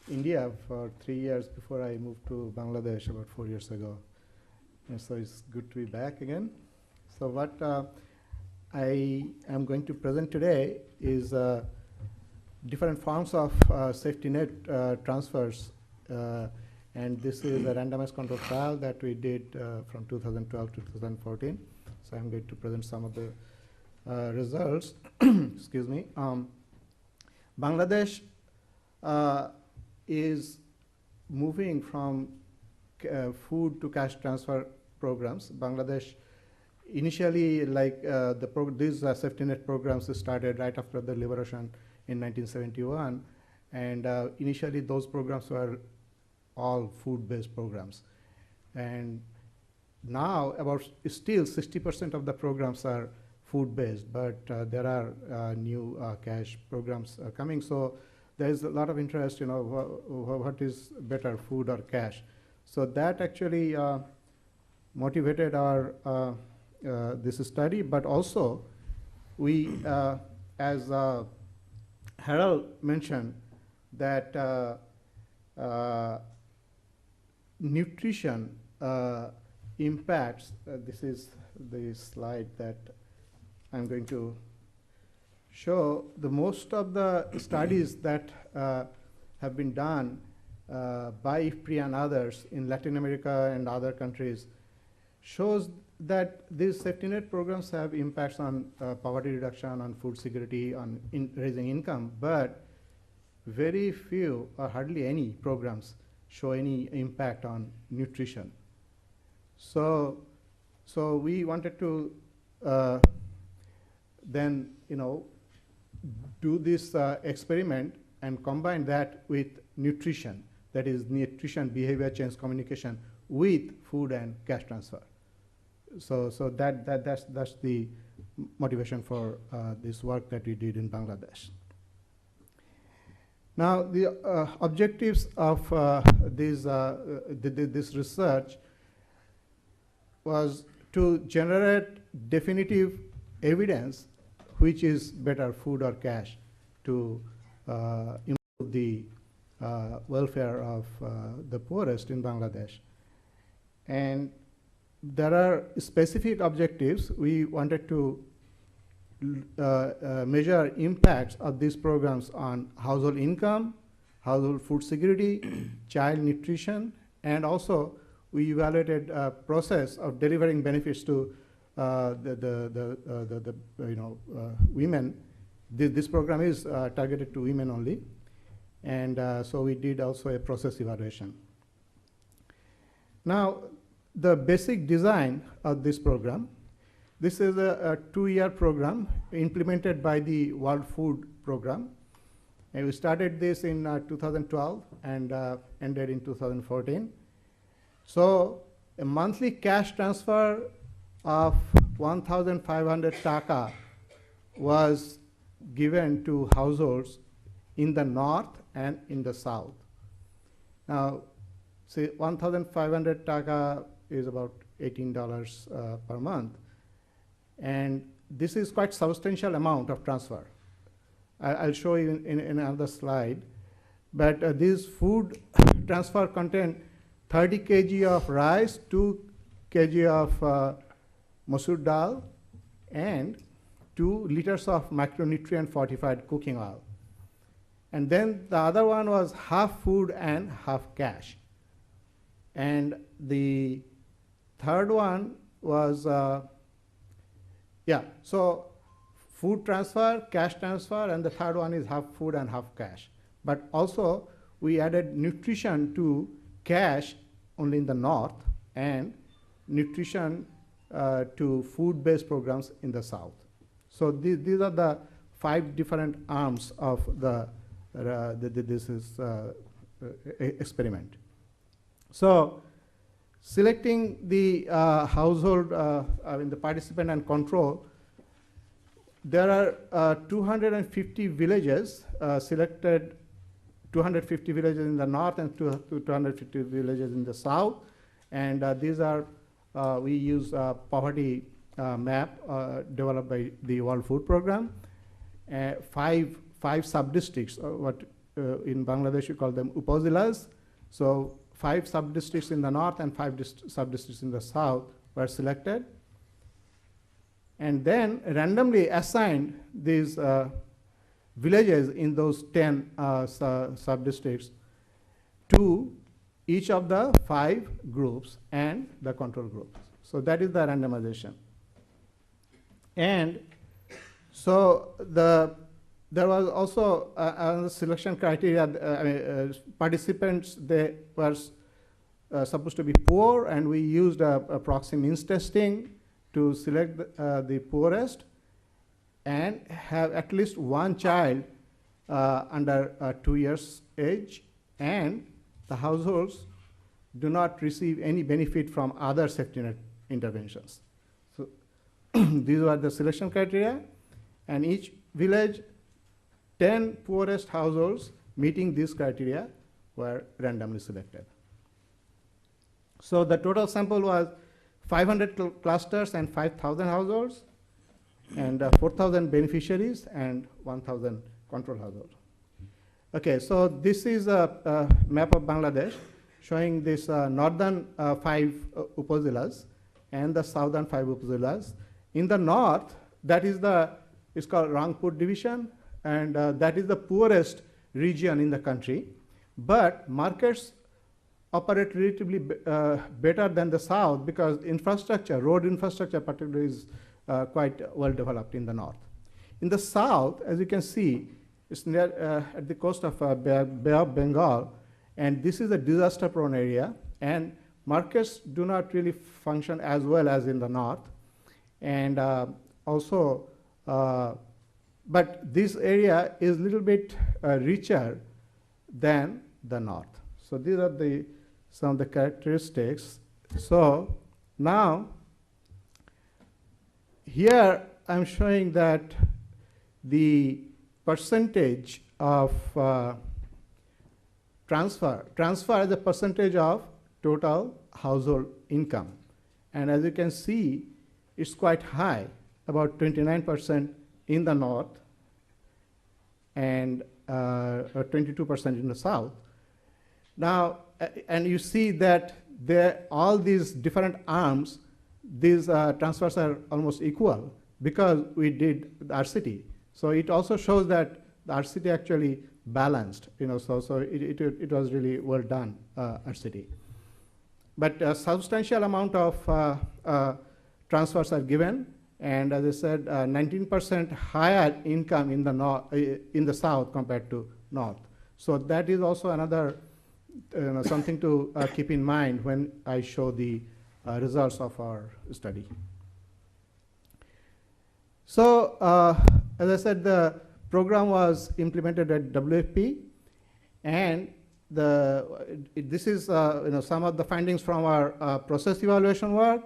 India for 3 years before I moved to Bangladesh about 4 years ago. And so it's good to be back again. So what I am going to present today is different forms of safety net transfers. And this is a randomized control trial that we did from 2012 to 2014. So I'm going to present some of the results. Excuse me. Bangladesh is moving from food to cash transfer programs. Bangladesh initially, like these safety net programs started right after the liberation in 1971, and initially those programs were all food-based programs. And now about still 60% of the programs are food-based, but there are new cash programs coming. So there is a lot of interest, what is better, food or cash. So that actually motivated our this study, but also we, as Harold mentioned, that nutrition impacts, this is the slide that I'm going to show. The most of the studies that have been done by IFPRI and others in Latin America and other countries shows that these safety net programs have impacts on poverty reduction, on food security, on raising income, but very few or hardly any programs show any impact on nutrition. So we wanted to then do this experiment and combine that with nutrition, that is nutrition behavior change communication with food and cash transfer. So that's the motivation for this work that we did in Bangladesh. Now the objectives of this research was to generate definitive evidence which is better, food or cash, to improve the welfare of the poorest in Bangladesh. And there are specific objectives. We wanted to measure impacts of these programs on household income, household food security, child nutrition, and also we evaluated a process of delivering benefits to women. This program is targeted to women only, and so we did also a process evaluation. Now, the basic design of this program, this is a 2-year program implemented by the World Food Program. And we started this in 2012 and ended in 2014. So a monthly cash transfer of 1,500 taka was given to households in the north and in the south. Now, say 1,500 taka is about $18 per month. And this is quite substantial amount of transfer. I'll show you in another slide. But this food transfer contain 30 kg of rice, 2 kg of masoor dal, and 2 liters of micronutrient fortified cooking oil. And then the other one was half food and half cash. And the third one was, so food transfer, cash transfer, and the third one is half food and half cash. But also we added nutrition to cash only in the north and nutrition to food-based programs in the south. So these are the 5 different arms of this experiment. So selecting the household, the participant and control, there are 250 villages selected, 250 villages in the north and 250 villages in the south. And these are, we use a poverty map developed by the World Food Program. 5 sub-districts, what in Bangladesh we call them upazilas. So 5 sub-districts in the north and 5 sub-districts in the south were selected, and then randomly assigned these villages in those 10 sub-districts to each of the 5 groups and the control group. So that is the randomization. And so there was also a selection criteria. Participants, they were supposed to be poor, and we used a proxy means testing to select the poorest and have at least one child under 2 years age, and the households do not receive any benefit from other safety net interventions. So these were the selection criteria, and each village, 10 poorest households meeting these criteria were randomly selected. So the total sample was 500 clusters and 5,000 households, and 4,000 beneficiaries and 1,000 control households. Okay, so this is a map of Bangladesh showing this northern 5 upazilas and the southern 5 upazilas. In the north, that is it's called Rangpur division, and that is the poorest region in the country. But markets operate relatively better than the south because infrastructure, road infrastructure particularly, is quite well developed in the north. In the south, as you can see, it's near at the coast of Bay of Bengal, and this is a disaster-prone area, and markets do not really function as well as in the north, and also, but this area is a little bit richer than the north. So these are some of the characteristics. So now, here I'm showing that the percentage of transfer as a percentage of total household income. And as you can see, it's quite high, about 29% in the north and 22% in the south. Now, and you see that all these different arms, these transfers are almost equal because we did the RCT. So it also shows that the RCT actually balanced, so it was really well done, RCT. But a substantial amount of transfers are given, and as I said, 19% higher income in the south compared to north. So that is also another something to keep in mind when I show the results of our study. So as I said, the program was implemented at WFP, and this is some of the findings from our process evaluation work,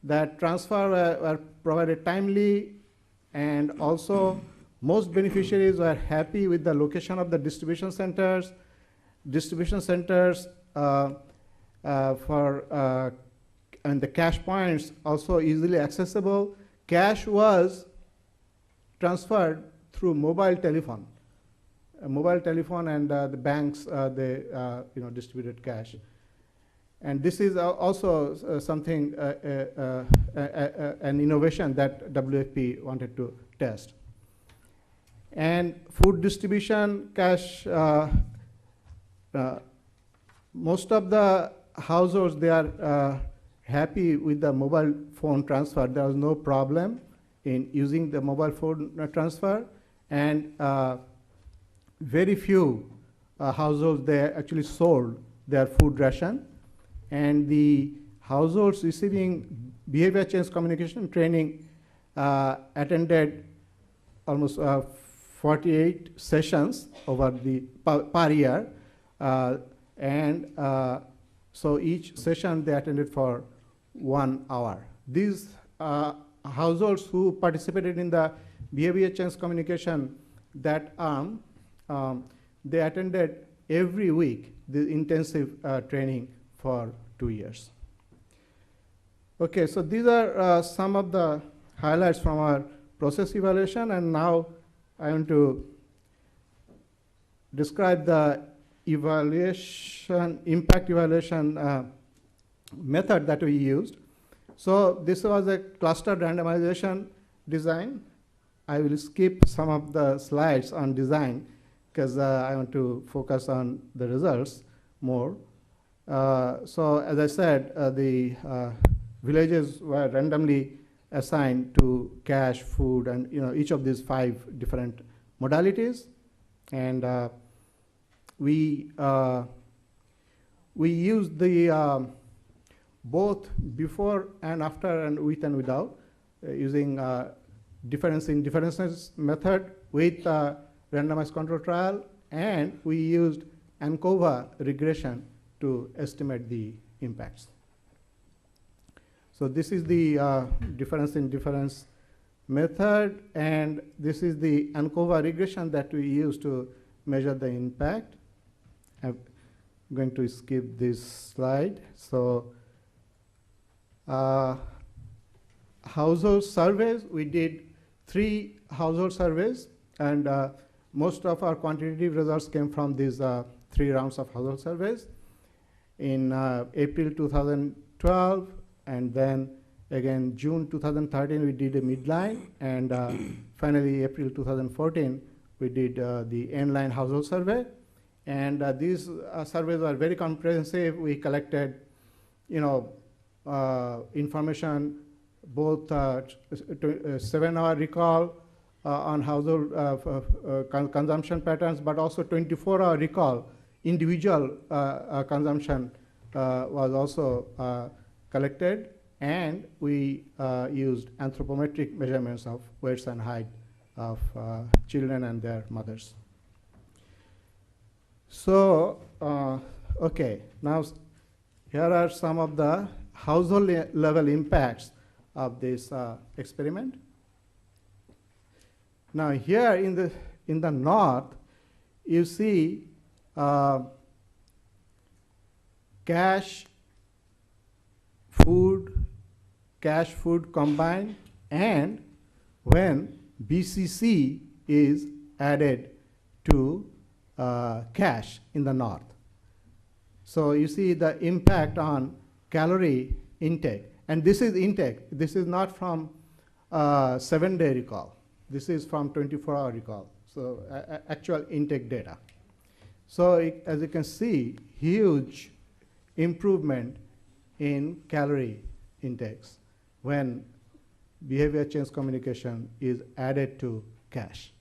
that transfer were provided timely, and also most beneficiaries were happy with the location of the distribution centers. Distribution centers and the cash points also easily accessible. Cash was transferred through mobile telephone. And the banks, they distributed cash. And this is also something, an innovation that WFP wanted to test. And food distribution, cash, most of the households, they are happy with the mobile phone transfer. There was no problem in using the mobile phone transfer, and very few households, they actually sold their food ration, and the households receiving behavior change communication training attended almost 48 sessions over the per year, so each session they attended for 1 hour. These households who participated in the behavior change communication, that arm, they attended every week the intensive training for 2 years. Okay, so these are some of the highlights from our process evaluation, and now I want to describe the impact evaluation method that we used. So this was a cluster randomization design. I will skip some of the slides on design because I want to focus on the results more. So as I said, the villages were randomly assigned to cash, food, and each of these 5 different modalities. And we used the both before and after and with and without using difference in differences method with randomized control trial, and we used ANCOVA regression to estimate the impacts. So this is the difference in difference method, and this is the ANCOVA regression that we use to measure the impact. I'm going to skip this slide. So household surveys, we did 3 household surveys, and most of our quantitative results came from these 3 rounds of household surveys. In April 2012, and then again June 2013, we did a midline, and finally April 2014, we did the end-line household survey. And these surveys were very comprehensive. We collected, information, both 7-hour recall on household consumption patterns, but also 24-hour recall. Individual consumption was also collected, and we used anthropometric measurements of weights and height of children and their mothers. So, okay, now here are some of the household level impacts of this experiment. Now here in the north, you see cash food combined, and when BCC is added to cash in the north. So you see the impact on calorie intake, and this is intake. This is not from 7-day recall. This is from 24-hour recall. So actual intake data. So as you can see, huge improvement in calorie intakes when behavior change communication is added to cash.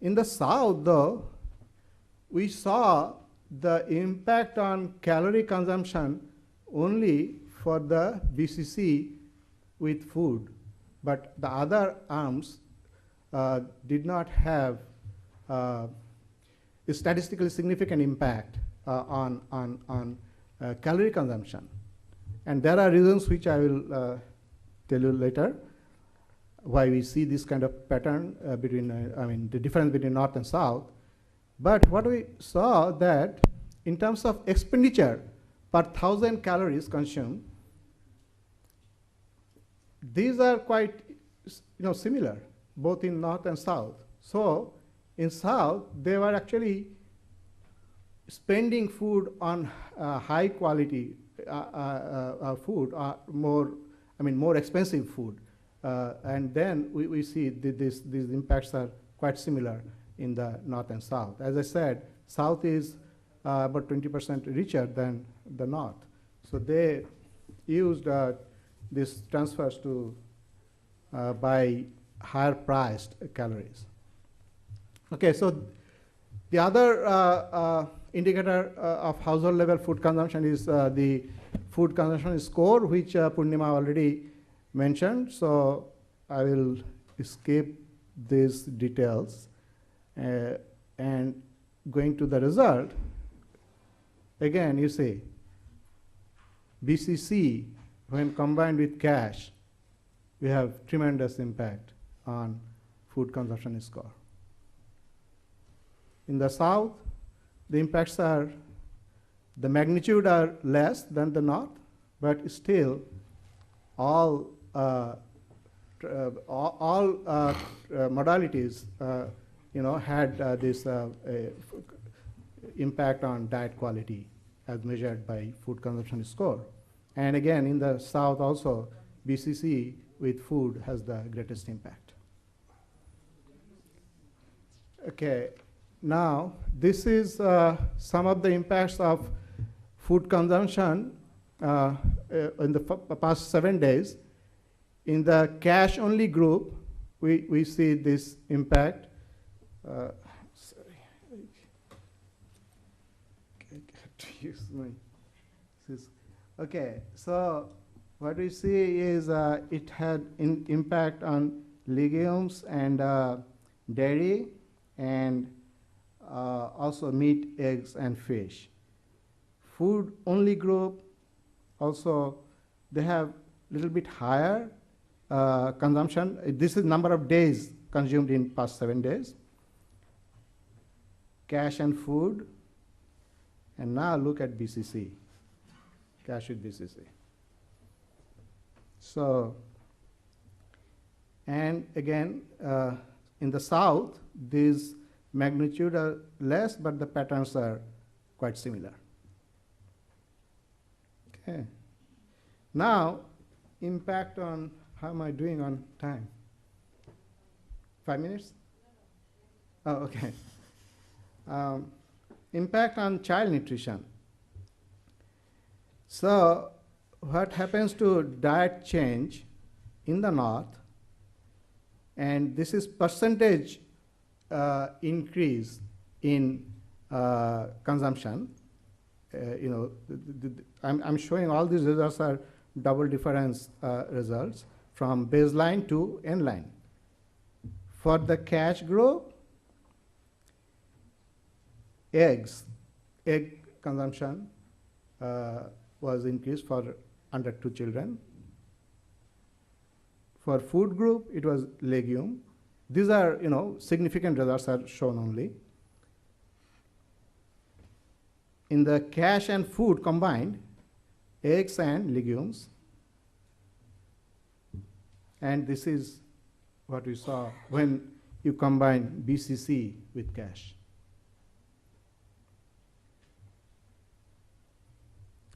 In the south, though, we saw the impact on calorie consumption only for the BCC with food, but the other arms did not have a statistically significant impact on calorie consumption. And there are reasons which I will tell you later why we see this kind of pattern between, the difference between north and south. But what we saw that in terms of expenditure per 1,000 calories consumed, these are quite similar, both in north and south. So in south, they were actually spending food on high quality food, more expensive food. And then we see these impacts are quite similar in the north and south. As I said, south is about 20% richer than the north. So they used these transfers to buy higher priced calories. Okay, so the other indicator of household level food consumption is the food consumption score, which Purnima already mentioned. So I will skip these details and going to the result. Again, you see BCC when combined with cash, we have tremendous impact on food consumption score. In the south, the impacts are, the magnitude are less than the north, but still all modalities had this impact on diet quality as measured by food consumption score. And again, in the South also, BCC with food has the greatest impact. Okay, now this is some of the impacts of food consumption in the past 7 days. In the cash-only group, we see this impact. Sorry, I got to use my. Okay, so what we see is it had impact on legumes and dairy, and also meat, eggs, and fish. Food only group also, they have little bit higher consumption. This is number of days consumed in past 7 days. Cash and food. And now look at BCC, cash with BCC. So, and again, in the South, these magnitude are less, but the patterns are quite similar. Okay. Now, impact on, how am I doing on time? 5 minutes? Oh, okay. Impact on child nutrition. So, what happens to diet change in the North, and this is percentage increase in consumption. I'm showing all these results are double difference results from baseline to end line. For the cash group, egg consumption was increased for under 2 children. For food group, it was legume. These are, significant results are shown only. In the cash and food combined, eggs and legumes. And this is what we saw when you combine BCC with cash.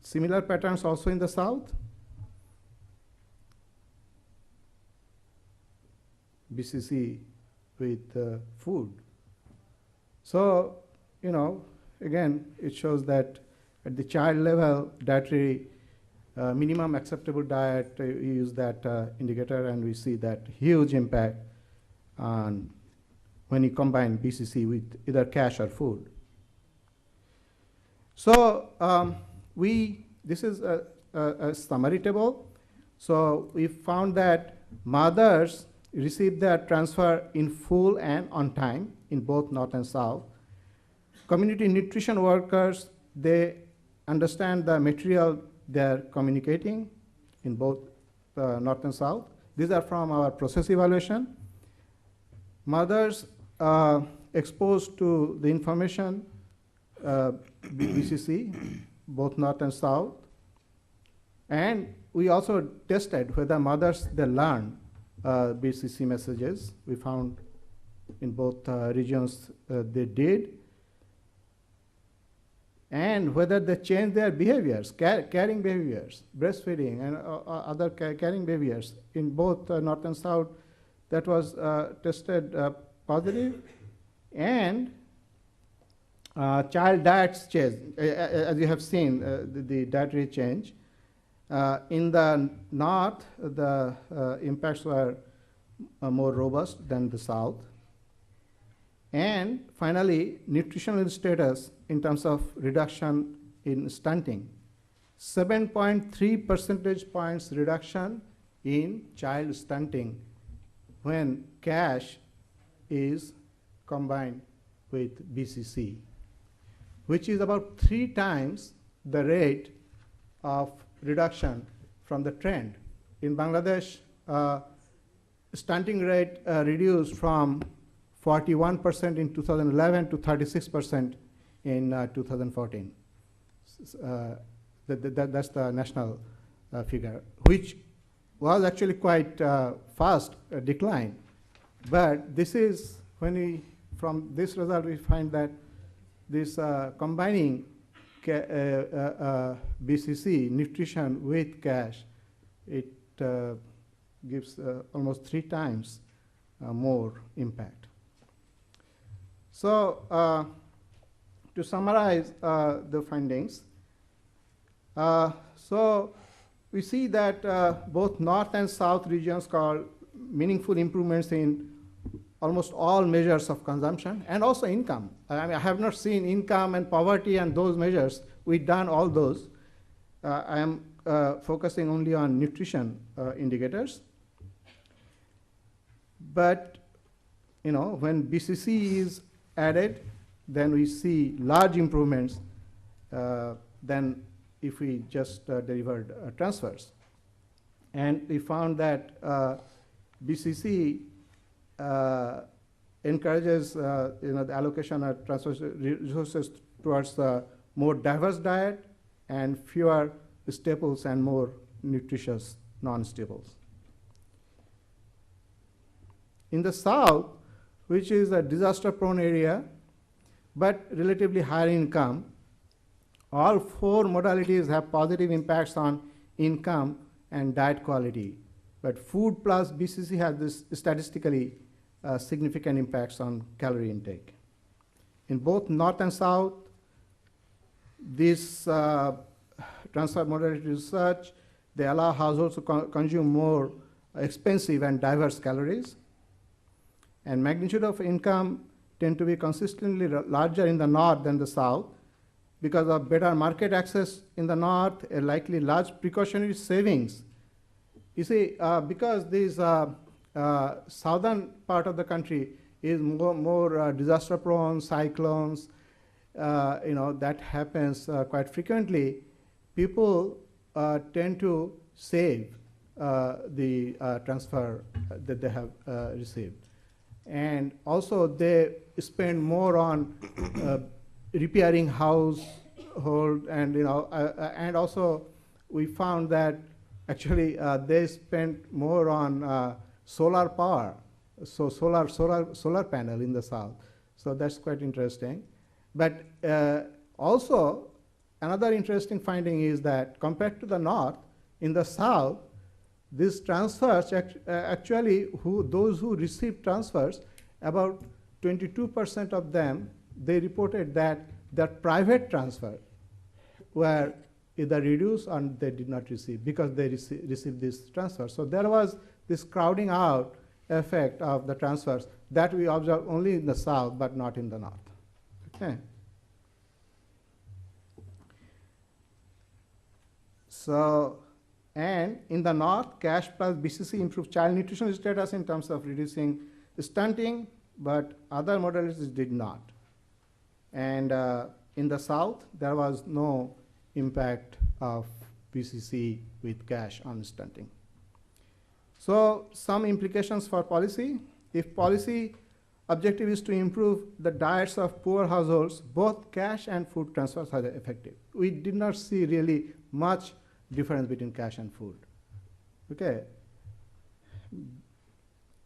Similar patterns also in the South. BCC with food. So, again, it shows that at the child level, dietary minimum acceptable diet, we use that indicator, and we see that huge impact on when you combine BCC with either cash or food. So this is a summary table. So we found that mothers receive their transfer in full and on time in both North and South. Community nutrition workers, they understand the material they're communicating in both North and South. These are from our process evaluation. Mothers exposed to the information, BCC, both North and South. And we also tested whether mothers, they learn BCC messages. We found in both regions they did. And whether they change their behaviors, caring behaviors, breastfeeding, and other caring behaviors in both North and South, that was tested positive. And child diets change, as you have seen, the dietary change. In the North, the impacts were more robust than the South. And finally, nutritional status in terms of reduction in stunting. 7.3 percentage points reduction in child stunting when cash is combined with BCC, which is about 3 times the rate of reduction from the trend. In Bangladesh, stunting rate reduced from 41% in 2011 to 36% in 2014. That's the national figure, which was actually quite fast decline. But this is when we from this result, we find that this combining BCC, nutrition with cash, it gives almost 3 times more impact. So to summarize the findings, so we see that both North and South regions called meaningful improvements in almost all measures of consumption and also income. I mean, I have not seen income and poverty and those measures. We've done all those. I am focusing only on nutrition indicators. But when BCC is added, then we see large improvements than if we just delivered transfers. And we found that BCC encourages the allocation of transfer resources towards a more diverse diet and fewer staples and more nutritious non-staples. In the South, which is a disaster-prone area, but relatively higher income, all 4 modalities have positive impacts on income and diet quality. But food plus BCC has this statistically significant impacts on calorie intake. In both North and South, this transfer modality research, they allow households to consume more expensive and diverse calories. And magnitude of income tend to be consistently larger in the North than the South because of better market access in the North, a likely large precautionary savings. You see, because this southern part of the country is more disaster-prone, cyclones, that happens quite frequently, people tend to save the transfer that they have received. And also they spend more on repairing household, and and also we found that actually they spend more on solar power, so solar panel in the South. So that's quite interesting. But also another interesting finding is that compared to the North, in the South, these transfers actually, those who received transfers, about 22% of them, they reported that their private transfer were either reduced or they did not receive because they received this transfer. So there was this crowding out effect of the transfers that we observe only in the South but not in the North. Okay. So, and in the North, cash plus BCC improved child nutrition status in terms of reducing stunting, but other modalities did not. And in the South, there was no impact of BCC with cash on stunting. So some implications for policy. If policy objective is to improve the diets of poor households, both cash and food transfers are effective. We did not see really much difference between cash and food. Okay.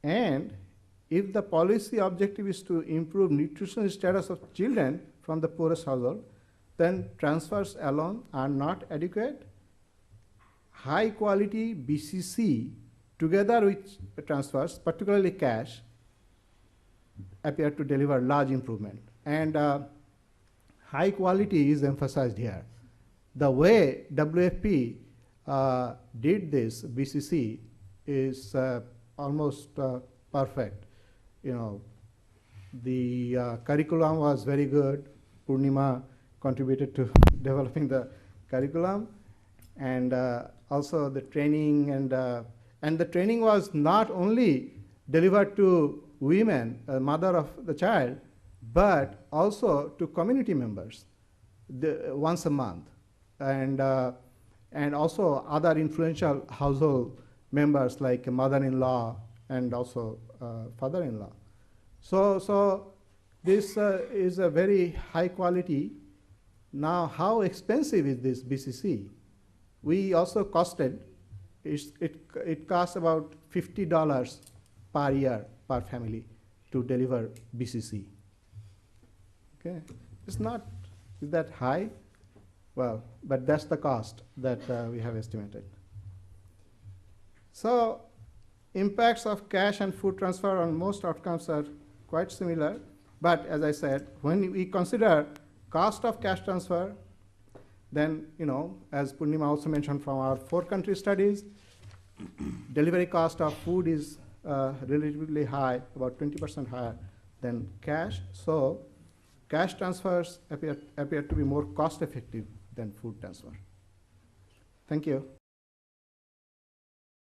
And if the policy objective is to improve nutritional status of children from the poorest household, then transfers alone are not adequate. High quality BCC together with transfers, particularly cash, appear to deliver large improvement. And high quality is emphasized here. The way WFP did this BCC is almost perfect. The curriculum was very good. Purnima contributed to developing the curriculum, and also the training, and the training was not only delivered to women, mother of the child, but also to community members once a month, and also other influential household members like mother-in-law and also father-in-law. So this is a very high quality. Now, how expensive is this BCC? We also costed, it costs about $50 per year per family to deliver BCC. Okay, it's not that high, well, but that's the cost that we have estimated. So impacts of cash and food transfer on most outcomes are quite similar, but as I said, when we consider cost of cash transfer, then, as Purnima also mentioned from our 4-country studies, delivery cost of food is relatively high, about 20% higher than cash. So cash transfers appear to be more cost effective than food transfer. Thank you.